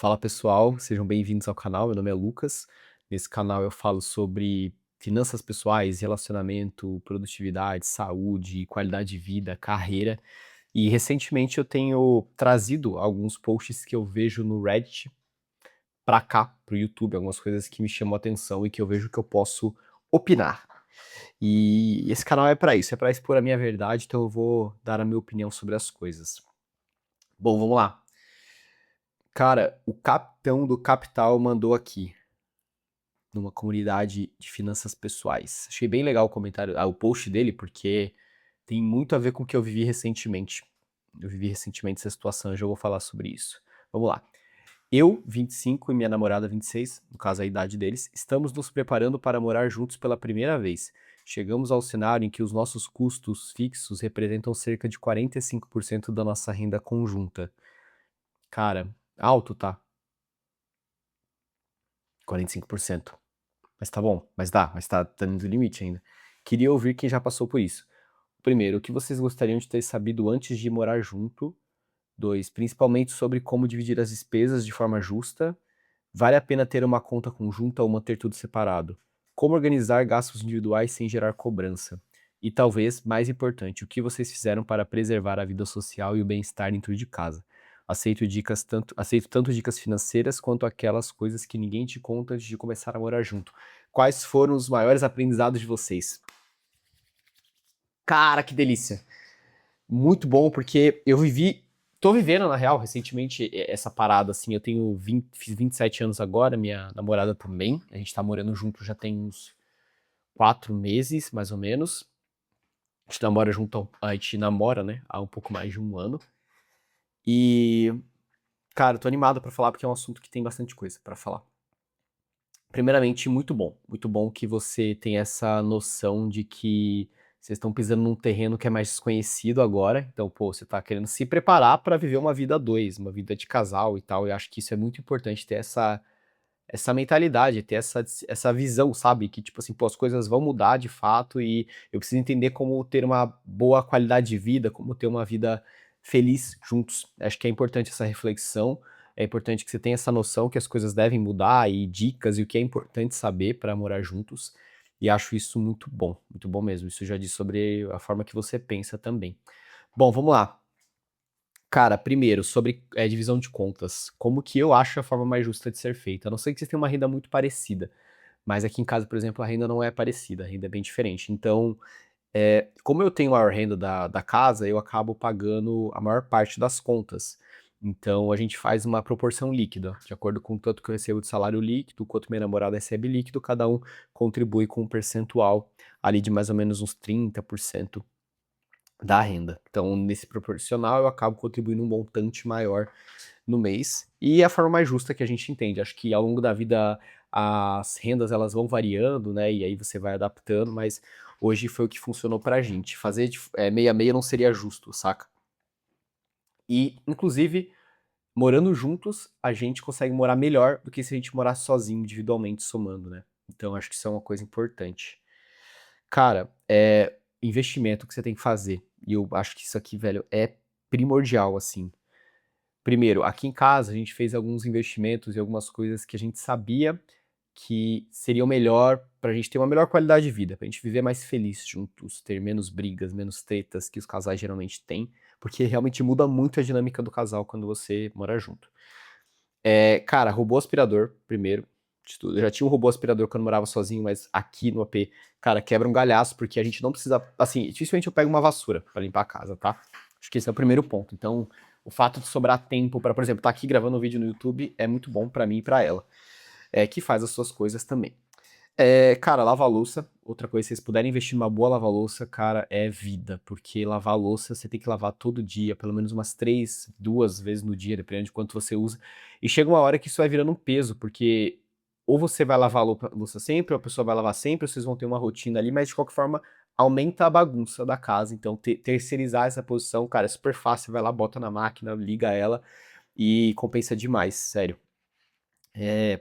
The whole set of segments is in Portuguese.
Fala pessoal, sejam bem-vindos ao canal. Meu nome é Lucas. Nesse canal eu falo sobre finanças pessoais, relacionamento, produtividade, saúde, qualidade de vida, carreira. E recentemente eu tenho trazido alguns posts que eu vejo no Reddit para cá, para o YouTube, algumas coisas que me chamam a atenção e que eu vejo que eu posso opinar. E esse canal é para isso, é para expor a minha verdade, então eu vou dar a minha opinião sobre as coisas. Bom, vamos lá. Cara, o capitão do capital mandou aqui, numa comunidade de finanças pessoais. Achei bem legal o comentário, o post dele, porque tem muito a ver com o que eu vivi recentemente. Eu vivi recentemente essa situação, eu já vou falar sobre isso. Vamos lá. Eu, 25, e minha namorada, 26, no caso a idade deles, estamos nos preparando para morar juntos pela primeira vez. Chegamos ao cenário em que os nossos custos fixos representam cerca de 45% da nossa renda conjunta. Cara, alto, tá? 45%. Mas tá bom, mas tá dentro do limite ainda. Queria ouvir quem já passou por isso. Primeiro, o que vocês gostariam de ter sabido antes de morar junto? 2, principalmente sobre como dividir as despesas de forma justa. Vale a pena ter uma conta conjunta ou manter tudo separado? Como organizar gastos individuais sem gerar cobrança? E talvez, mais importante, o que vocês fizeram para preservar a vida social e o bem-estar dentro de casa? Aceito tanto dicas financeiras quanto aquelas coisas que ninguém te conta antes de começar a morar junto. Quais foram os maiores aprendizados de vocês? Cara, que delícia! Muito bom, porque tô vivendo, na real, recentemente, essa parada, assim, eu fiz 27 anos agora, minha namorada também, a gente tá morando junto já tem uns 4 meses, mais ou menos, a gente namora, né, há um pouco mais de um ano, e, cara, eu tô animado pra falar, porque é um assunto que tem bastante coisa pra falar. Primeiramente, muito bom que você tem essa noção de que vocês estão pisando num terreno que é mais desconhecido agora. Então, pô, você tá querendo se preparar pra viver uma vida a dois, uma vida de casal e tal. Eu acho que isso é muito importante ter essa mentalidade, ter essa visão, sabe? Que tipo assim, pô, as coisas vão mudar de fato e eu preciso entender como ter uma boa qualidade de vida, como ter uma vida feliz juntos. Acho que é importante essa reflexão. É importante que você tenha essa noção que as coisas devem mudar e dicas e o que é importante saber para morar juntos. E acho isso muito bom mesmo. Isso já diz sobre a forma que você pensa também. Bom, vamos lá. Cara, primeiro, sobre divisão de contas. Como que eu acho a forma mais justa de ser feita? A não ser que você tenha uma renda muito parecida. Mas aqui em casa, por exemplo, a renda não é parecida, a renda é bem diferente. Então, como eu tenho a maior renda da casa, eu acabo pagando a maior parte das contas. Então, a gente faz uma proporção líquida, de acordo com o tanto que eu recebo de salário líquido, quanto minha namorada recebe líquido, cada um contribui com um percentual ali de mais ou menos uns 30% da renda. Então, nesse proporcional, eu acabo contribuindo um montante maior no mês. E é a forma mais justa que a gente entende. Acho que ao longo da vida as rendas elas vão variando, né? E aí você vai adaptando, mas hoje foi o que funcionou pra gente. Fazer meia meia não seria justo, saca? E, inclusive, morando juntos, a gente consegue morar melhor do que se a gente morar sozinho, individualmente, somando, né? Então, acho que isso é uma coisa importante. Cara, investimento que você tem que fazer. E eu acho que isso aqui, velho, é primordial, assim. Primeiro, aqui em casa a gente fez alguns investimentos e algumas coisas que a gente sabia que seriam melhor pra gente ter uma melhor qualidade de vida, pra gente viver mais feliz juntos, ter menos brigas, menos tretas que os casais geralmente têm, porque realmente muda muito a dinâmica do casal quando você mora junto. Cara, robô aspirador, primeiro, de tudo. Eu já tinha um robô aspirador quando eu morava sozinho, mas aqui no AP, cara, quebra um galhaço, porque a gente não precisa. Assim, dificilmente eu pego uma vassoura pra limpar a casa, tá? Acho que esse é o primeiro ponto. Então, o fato de sobrar tempo pra, por exemplo, estar aqui gravando um vídeo no YouTube é muito bom pra mim e pra ela, que faz as suas coisas também. Cara, lava-louça. Outra coisa, se vocês puderem investir numa boa lava-louça, cara, é vida. Porque lavar a louça você tem que lavar todo dia, pelo menos umas 2 vezes no dia, dependendo de quanto você usa. E chega uma hora que isso vai virando um peso, porque ou você vai lavar a louça sempre, ou a pessoa vai lavar sempre, ou vocês vão ter uma rotina ali, mas de qualquer forma aumenta a bagunça da casa. Então, terceirizar essa posição, cara, é super fácil. Vai lá, bota na máquina, liga ela e compensa demais, sério.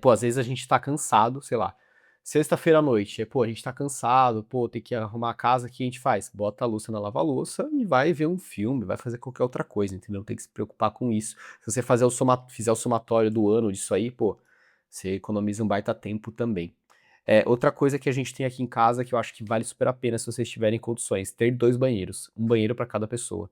Pô, às vezes a gente tá cansado, sei lá. Sexta-feira à noite, pô, a gente tá cansado, pô, tem que arrumar a casa, o que a gente faz? Bota a louça na lava-louça e vai ver um filme, vai fazer qualquer outra coisa, entendeu? Não tem que se preocupar com isso. Se você fizer o somatório do ano disso aí, pô, você economiza um baita tempo também. Outra coisa que a gente tem aqui em casa que eu acho que vale super a pena se vocês tiverem condições, ter 2 banheiros, um banheiro para cada pessoa.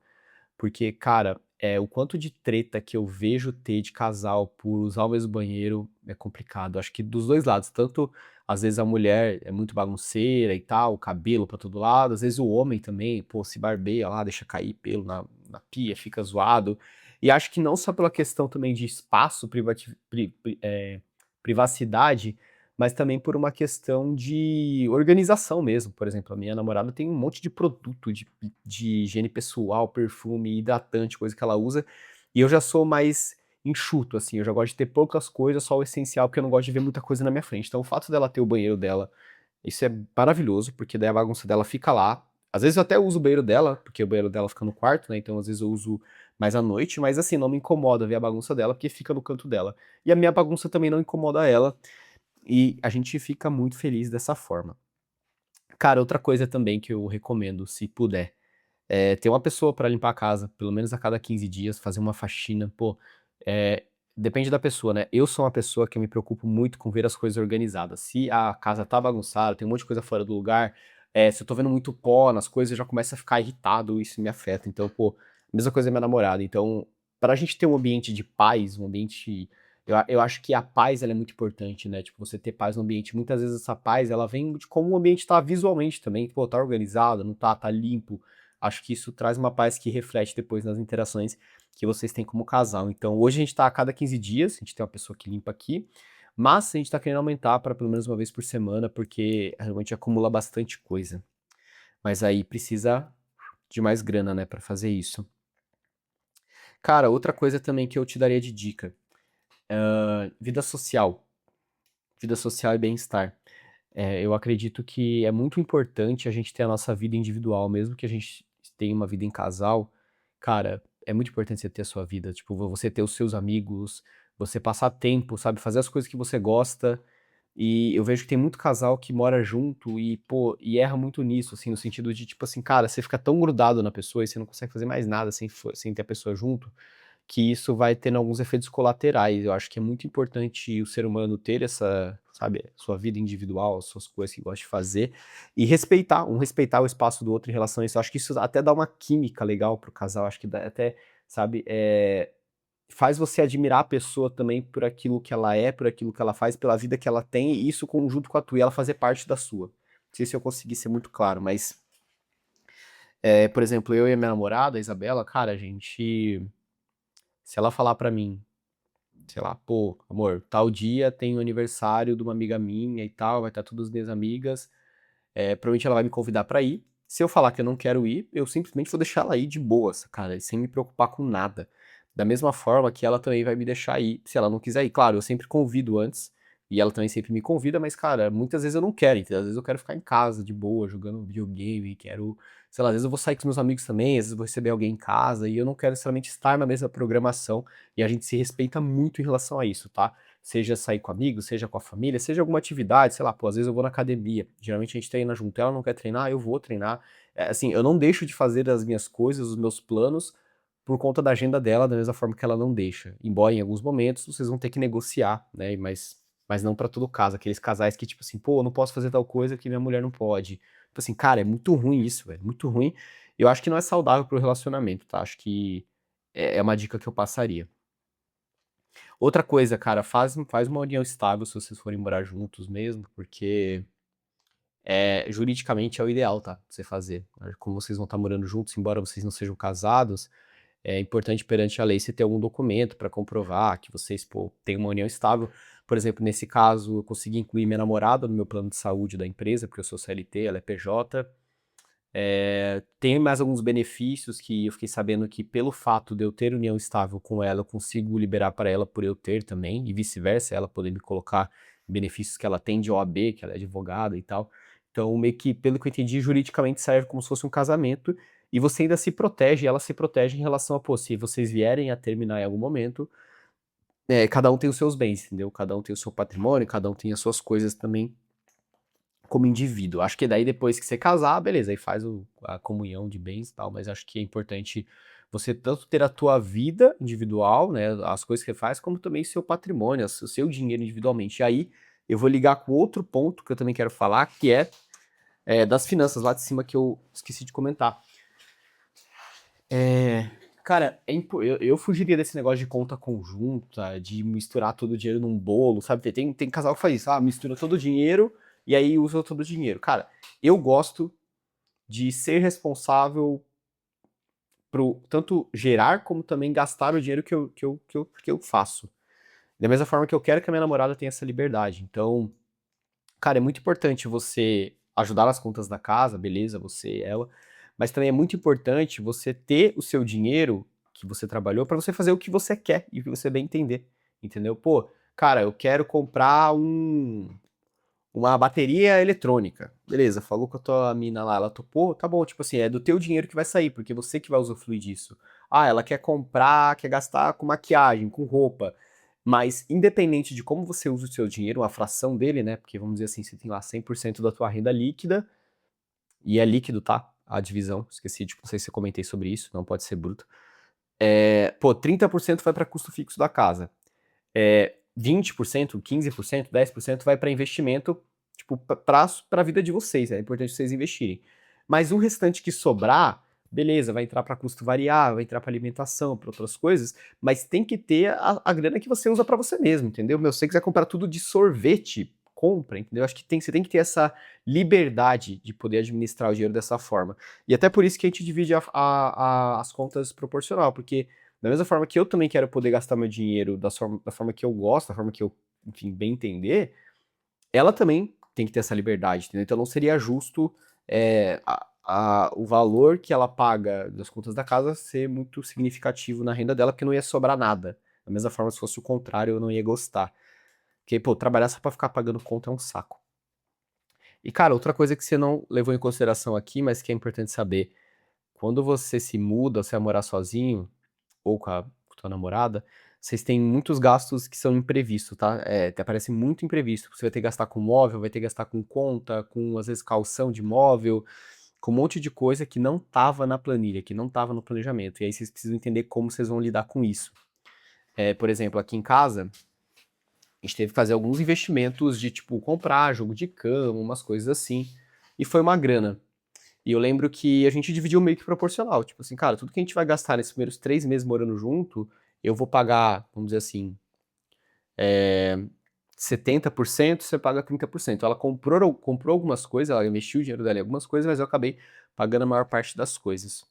Porque, cara, o quanto de treta que eu vejo ter de casal por usar o mesmo banheiro é complicado. Acho que dos dois lados, tanto às vezes a mulher é muito bagunceira e tal, o cabelo pra todo lado, às vezes o homem também, pô, se barbeia lá, deixa cair pelo na pia, fica zoado. E acho que não só pela questão também de espaço, privacidade, mas também por uma questão de organização mesmo. Por exemplo, a minha namorada tem um monte de produto de higiene pessoal, perfume, hidratante, coisa que ela usa, e eu já sou mais enxuto, assim, eu já gosto de ter poucas coisas, só o essencial, porque eu não gosto de ver muita coisa na minha frente. Então, o fato dela ter o banheiro dela, isso é maravilhoso, porque daí a bagunça dela fica lá. Às vezes eu até uso o banheiro dela, porque o banheiro dela fica no quarto, né? Então, às vezes eu uso mais à noite, mas assim, não me incomoda ver a bagunça dela, porque fica no canto dela. E a minha bagunça também não incomoda ela, e a gente fica muito feliz dessa forma. Cara, outra coisa também que eu recomendo, se puder, ter uma pessoa pra limpar a casa, pelo menos a cada 15 dias, fazer uma faxina. Pô, é, depende da pessoa, né? Eu sou uma pessoa que eu me preocupo muito com ver as coisas organizadas. Se a casa tá bagunçada, tem um monte de coisa fora do lugar, se eu tô vendo muito pó nas coisas, eu já começo a ficar irritado, isso me afeta. Então, pô, mesma coisa é minha namorada. Então, pra gente ter um ambiente de paz, um ambiente. Eu acho que a paz ela é muito importante, né? Tipo, você ter paz no ambiente. Muitas vezes essa paz ela vem de como o ambiente tá visualmente também. Pô, tá organizado, não tá, tá limpo. Acho que isso traz uma paz que reflete depois nas interações que vocês têm como casal. Então, hoje a gente tá a cada 15 dias, a gente tem uma pessoa que limpa aqui, mas a gente tá querendo aumentar para pelo menos uma vez por semana, porque realmente acumula bastante coisa. Mas aí precisa de mais grana, né, para fazer isso. Cara, outra coisa também que eu te daria de dica, vida social. Vida social e bem-estar. Eu acredito que é muito importante a gente ter a nossa vida individual, mesmo que a gente tenha uma vida em casal. Cara, é muito importante você ter a sua vida, tipo, você ter os seus amigos, você passar tempo, sabe, fazer as coisas que você gosta. E eu vejo que tem muito casal que mora junto e, pô, e erra muito nisso, assim, no sentido de, tipo assim, cara, você fica tão grudado na pessoa e você não consegue fazer mais nada sem ter a pessoa junto, que isso vai tendo alguns efeitos colaterais. Eu acho que é muito importante o ser humano ter essa, sabe, sua vida individual, suas coisas que gosta de fazer, e respeitar o espaço do outro em relação a isso. Eu acho que isso até dá uma química legal pro casal, acho que dá até, sabe, faz você admirar a pessoa também por aquilo que ela é, por aquilo que ela faz, pela vida que ela tem, e isso conjunto com a tua, e ela fazer parte da sua. Não sei se eu consegui ser muito claro, mas, por exemplo, eu e a minha namorada, a Isabela, cara, a gente, se ela falar pra mim, sei lá, pô, amor, tal dia tem o aniversário de uma amiga minha e tal, vai estar todas as minhas amigas. Provavelmente ela vai me convidar pra ir. Se eu falar que eu não quero ir, eu simplesmente vou deixar ela ir de boas, cara, sem me preocupar com nada. Da mesma forma que ela também vai me deixar ir, se ela não quiser ir. Claro, eu sempre convido antes, e ela também sempre me convida, mas, cara, muitas vezes eu não quero, entendeu? Às vezes eu quero ficar em casa, de boa, jogando videogame, quero, sei lá, às vezes eu vou sair com os meus amigos também, às vezes eu vou receber alguém em casa, e eu não quero necessariamente estar na mesma programação, e a gente se respeita muito em relação a isso, tá? Seja sair com amigos, seja com a família, seja alguma atividade, sei lá, pô, às vezes eu vou na academia. Geralmente a gente treina junto, ela não quer treinar, eu vou treinar. Assim, eu não deixo de fazer as minhas coisas, os meus planos, por conta da agenda dela, da mesma forma que ela não deixa. Embora em alguns momentos vocês vão ter que negociar, né? Mas não pra todo caso. Aqueles casais que, tipo assim, pô, eu não posso fazer tal coisa que minha mulher não pode. Tipo assim, cara, é muito ruim isso, velho. Muito ruim. Eu acho que não é saudável pro relacionamento, tá? Acho que é uma dica que eu passaria. Outra coisa, cara, faz uma união estável se vocês forem morar juntos mesmo, porque juridicamente é o ideal, tá? Pra você fazer. Como vocês vão estar morando juntos, embora vocês não sejam casados, é importante perante a lei você ter algum documento para comprovar que vocês, pô, têm uma união estável. Por exemplo, nesse caso, eu consegui incluir minha namorada no meu plano de saúde da empresa, porque eu sou CLT, ela é PJ. Tem mais alguns benefícios que eu fiquei sabendo que, pelo fato de eu ter união estável com ela, eu consigo liberar para ela por eu ter também, e vice-versa, ela poder me colocar benefícios que ela tem de OAB, que ela é advogada e tal. Então, meio que, pelo que eu entendi, juridicamente serve como se fosse um casamento, e você ainda se protege, ela se protege em relação a, pô, se vocês vierem a terminar em algum momento, cada um tem os seus bens, entendeu? Cada um tem o seu patrimônio, cada um tem as suas coisas também como indivíduo. Acho que daí depois que você casar, beleza, aí faz a comunhão de bens e tal, mas acho que é importante você tanto ter a tua vida individual, né, as coisas que você faz, como também seu patrimônio, o seu dinheiro individualmente. E aí eu vou ligar com outro ponto que eu também quero falar, que das finanças lá de cima que eu esqueci de comentar. Cara, eu fugiria desse negócio de conta conjunta, de misturar todo o dinheiro num bolo, sabe? Tem casal que faz isso, mistura todo o dinheiro e aí usa todo o dinheiro. Cara, eu gosto de ser responsável pro tanto gerar como também gastar o dinheiro que eu faço. Da mesma forma que eu quero que a minha namorada tenha essa liberdade. Então, cara, é muito importante você ajudar nas contas da casa, beleza, você e ela, mas também é muito importante você ter o seu dinheiro que você trabalhou para você fazer o que você quer e o que você bem entender, entendeu? Pô, cara, eu quero comprar uma bateria eletrônica. Beleza, falou com a tua mina lá, ela topou, tá bom, tipo assim, é do teu dinheiro que vai sair, porque você que vai usufruir disso. Ah, ela quer comprar, quer gastar com maquiagem, com roupa. Mas independente de como você usa o seu dinheiro, uma fração dele, né? Porque vamos dizer assim, você tem lá 100% da tua renda líquida, e é líquido, tá? A divisão, esqueci, tipo, não sei se eu comentei sobre isso, não pode ser bruto. Pô, 30% vai para custo fixo da casa. 20%, 15%, 10% vai para investimento, tipo, para a vida de vocês. É importante vocês investirem. Mas o restante que sobrar, beleza, vai entrar para custo variável, vai entrar para alimentação, para outras coisas, mas tem que ter a grana que você usa para você mesmo, entendeu? Meu, se você quiser comprar tudo de sorvete, compra, entendeu? Acho que você tem que ter essa liberdade de poder administrar o dinheiro dessa forma. E até por isso que a gente divide as contas proporcional, porque da mesma forma que eu também quero poder gastar meu dinheiro da forma que eu gosto, da forma que eu, enfim, bem entender, ela também tem que ter essa liberdade, entendeu? Então não seria justo o valor que ela paga das contas da casa ser muito significativo na renda dela, porque não ia sobrar nada. Da mesma forma, se fosse o contrário, eu não ia gostar. Porque, pô, trabalhar só pra ficar pagando conta é um saco. E, cara, outra coisa que você não levou em consideração aqui, mas que é importante saber, quando você se muda, você vai morar sozinho, ou com a tua namorada, vocês têm muitos gastos que são imprevistos, tá? Até parece muito imprevisto. Você vai ter que gastar com móvel, vai ter que gastar com conta, com às vezes calção de móvel, com um monte de coisa que não tava na planilha, que não tava no planejamento. E aí vocês precisam entender como vocês vão lidar com isso. Por exemplo, aqui em casa, a gente teve que fazer alguns investimentos de tipo comprar jogo de cama, umas coisas assim. E foi uma grana. E eu lembro que a gente dividiu meio que proporcional. Tipo assim, cara, tudo que a gente vai gastar nesses primeiros 3 meses morando junto, eu vou pagar, vamos dizer assim, 70%, você paga 30%. Ela comprou algumas coisas, ela investiu o dinheiro dela em algumas coisas, mas eu acabei pagando a maior parte das coisas.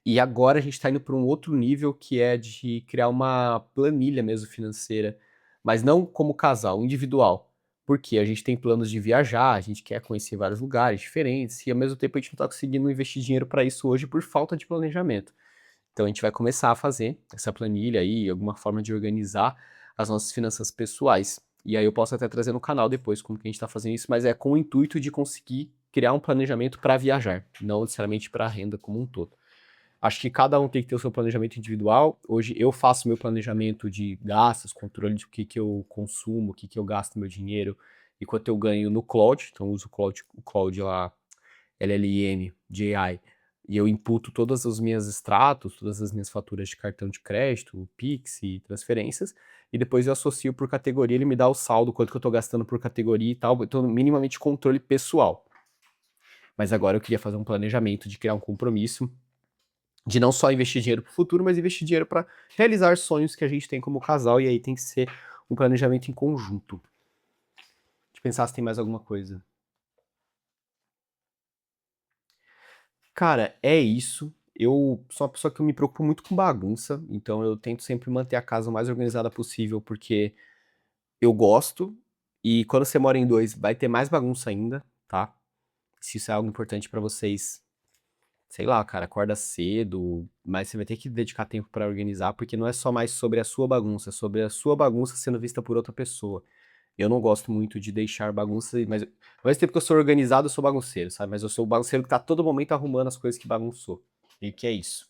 E agora a gente está indo para um outro nível que é de criar uma planilha mesmo financeira, mas não como casal, individual. Porque a gente tem planos de viajar, a gente quer conhecer vários lugares diferentes e ao mesmo tempo a gente não está conseguindo investir dinheiro para isso hoje por falta de planejamento. Então a gente vai começar a fazer essa planilha aí, alguma forma de organizar as nossas finanças pessoais. E aí eu posso até trazer no canal depois como que a gente está fazendo isso, mas é com o intuito de conseguir criar um planejamento para viajar, não necessariamente para a renda como um todo. Acho que cada um tem que ter o seu planejamento individual. Hoje eu faço meu planejamento de gastos, controle de o que eu consumo, o que eu gasto meu dinheiro e quanto eu ganho no Cloud. Então eu uso o Cloud lá, LLM, JI, e eu imputo todas as minhas extratos, todas as minhas faturas de cartão de crédito, Pix e transferências, e depois eu associo por categoria, ele me dá o saldo, quanto que eu estou gastando por categoria e tal. Então, minimamente controle pessoal. Mas agora eu queria fazer um planejamento de criar um compromisso de não só investir dinheiro para o futuro, mas investir dinheiro para realizar sonhos que a gente tem como casal, e aí tem que ser um planejamento em conjunto. Deixa eu pensar se tem mais alguma coisa. Cara, é isso. Eu sou uma pessoa que eu me preocupo muito com bagunça, então eu tento sempre manter a casa o mais organizada possível, porque eu gosto, e quando você mora em dois, vai ter mais bagunça ainda, tá? Se isso é algo importante pra vocês, sei lá, cara, acorda cedo, mas você vai ter que dedicar tempo pra organizar, porque não é só mais sobre a sua bagunça, é sobre a sua bagunça sendo vista por outra pessoa. Eu não gosto muito de deixar bagunça, mas ao mesmo tempo que eu sou organizado, eu sou bagunceiro, sabe? Mas eu sou o bagunceiro que tá todo momento arrumando as coisas que bagunçou. E que é isso.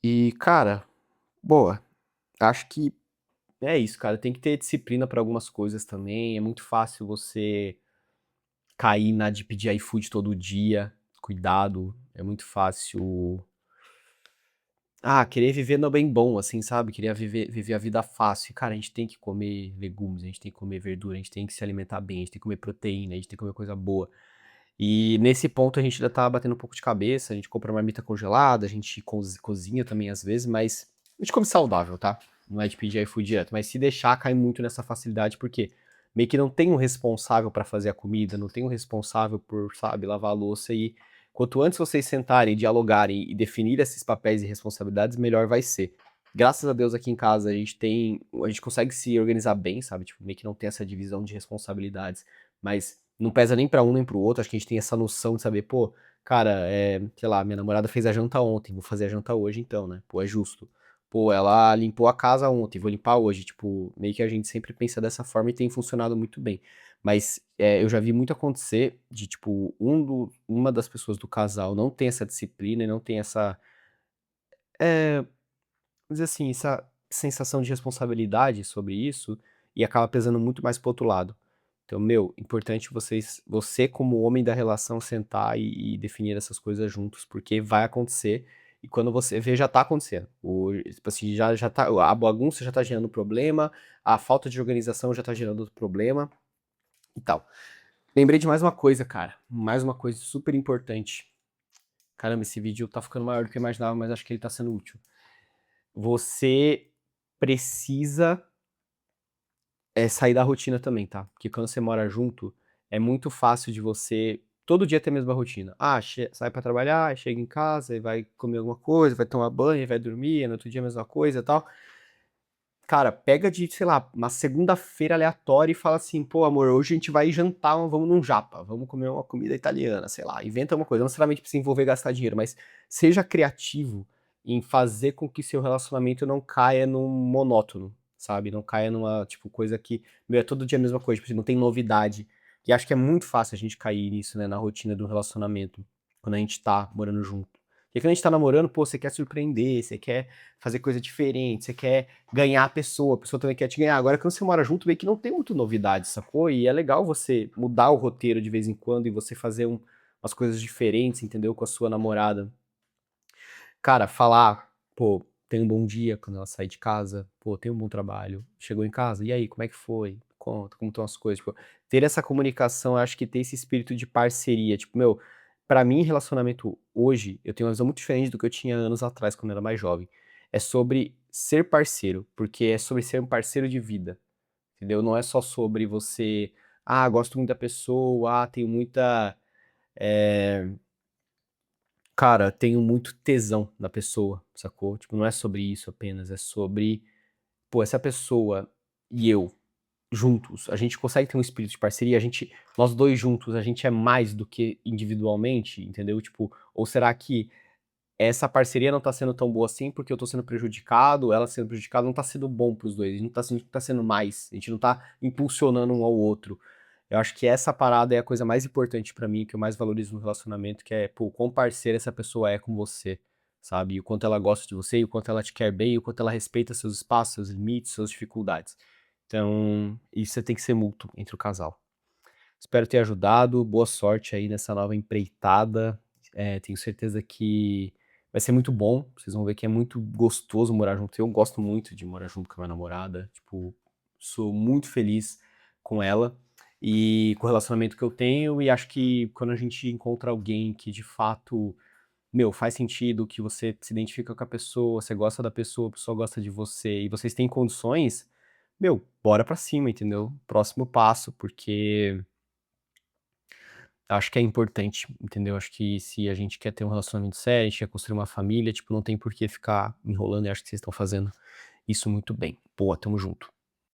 E, cara, boa. Acho que. É isso, cara, tem que ter disciplina pra algumas coisas também, é muito fácil você cair na de pedir iFood todo dia, cuidado, é muito fácil, querer viver no bem bom, assim, sabe, querer viver a vida fácil. Cara, a gente tem que comer legumes, a gente tem que comer verdura, a gente tem que se alimentar bem, a gente tem que comer proteína, a gente tem que comer coisa boa. E nesse ponto a gente ainda tá batendo um pouco de cabeça, a gente compra marmita congelada, a gente cozinha também às vezes, mas a gente come saudável, tá? Não é de pedir iFood direto, mas se deixar, cai muito nessa facilidade, porque meio que não tem um responsável pra fazer a comida, não tem um responsável por, sabe, lavar a louça e quanto antes vocês sentarem, dialogarem e definir esses papéis e responsabilidades, melhor vai ser. Graças a Deus aqui em casa a gente consegue se organizar bem, sabe? Tipo, meio que não tem essa divisão de responsabilidades, mas não pesa nem pra um nem pro outro, acho que a gente tem essa noção de saber, pô, cara, sei lá, minha namorada fez a janta ontem, vou fazer a janta hoje então, né? Pô, é justo. Pô, ela limpou a casa ontem, vou limpar hoje. Tipo, meio que a gente sempre pensa dessa forma e tem funcionado muito bem. Mas eu já vi muito acontecer de, tipo, uma das pessoas do casal não tem essa disciplina e não tem essa, vamos dizer assim, essa sensação de responsabilidade sobre isso e acaba pesando muito mais pro outro lado. Então, meu, importante você como homem da relação sentar e definir essas coisas juntos, porque vai acontecer e quando você vê já tá acontecendo. Tipo assim, já tá, a bagunça já tá gerando problema, a falta de organização já tá gerando outro problema e tal. Lembrei de mais uma coisa, cara, mais uma coisa super importante. Caramba, esse vídeo tá ficando maior do que eu imaginava, mas acho que ele tá sendo útil. Você precisa sair da rotina também, tá? Porque quando você mora junto, é muito fácil de você todo dia ter a mesma rotina. Sai pra trabalhar, aí chega em casa, aí vai comer alguma coisa, vai tomar banho, aí vai dormir, aí no outro dia a mesma coisa e tal. Cara, pega de, sei lá, uma segunda-feira aleatória e fala assim: pô, amor, hoje a gente vai jantar, vamos num japa, vamos comer uma comida italiana, sei lá, inventa uma coisa. Não necessariamente precisa envolver gastar dinheiro, mas seja criativo em fazer com que seu relacionamento não caia num monótono, sabe? Não caia numa, tipo, coisa que, meu, é todo dia a mesma coisa, tipo, assim, não tem novidade. E acho que é muito fácil a gente cair nisso, né, na rotina do relacionamento, quando a gente tá morando junto. Porque quando a gente tá namorando, pô, você quer surpreender, você quer fazer coisa diferente, você quer ganhar a pessoa também quer te ganhar. Agora, quando você mora junto, vê que não tem muito novidade, sacou? E é legal você mudar o roteiro de vez em quando e você fazer umas coisas diferentes, entendeu? Com a sua namorada. Cara, falar, pô, tem um bom dia quando ela sair de casa, pô, tem um bom trabalho, chegou em casa, e aí, como é que foi? Conta, como estão as coisas? Tipo, ter essa comunicação, eu acho que ter esse espírito de parceria. Tipo, meu, pra mim, relacionamento hoje, eu tenho uma visão muito diferente do que eu tinha anos atrás, quando eu era mais jovem. É sobre ser parceiro, porque é sobre ser um parceiro de vida, entendeu? Não é só sobre você, gosto muito da pessoa, tenho muita. eh, Cara, tenho muito tesão na pessoa, sacou? Tipo, não é sobre isso apenas, é sobre, pô, essa pessoa e eu juntos, a gente consegue ter um espírito de parceria, nós dois juntos, a gente é mais do que individualmente, entendeu? Tipo, ou será que essa parceria não tá sendo tão boa assim porque eu tô sendo prejudicado, ela sendo prejudicada, não tá sendo bom pros dois, a gente não tá sendo mais, a gente não tá impulsionando um ao outro. Eu acho que essa parada é a coisa mais importante pra mim, que eu mais valorizo no relacionamento, que é, pô, o quão parceira essa pessoa é com você, sabe? E o quanto ela gosta de você, e o quanto ela te quer bem, e o quanto ela respeita seus espaços, seus limites, suas dificuldades. Então, isso tem que ser mútuo entre o casal. Espero ter ajudado, boa sorte aí nessa nova empreitada. Tenho certeza que vai ser muito bom. Vocês vão ver que é muito gostoso morar junto. Eu gosto muito de morar junto com a minha namorada. Tipo, sou muito feliz com ela e com o relacionamento que eu tenho. E acho que quando a gente encontra alguém que de fato, meu, faz sentido, que você se identifica com a pessoa, você gosta da pessoa, a pessoa gosta de você e vocês têm condições, meu, bora pra cima, entendeu? Próximo passo, porque acho que é importante, entendeu? Acho que se a gente quer ter um relacionamento sério, a gente quer construir uma família, tipo, não tem por que ficar enrolando, e acho que vocês estão fazendo isso muito bem. Boa, tamo junto.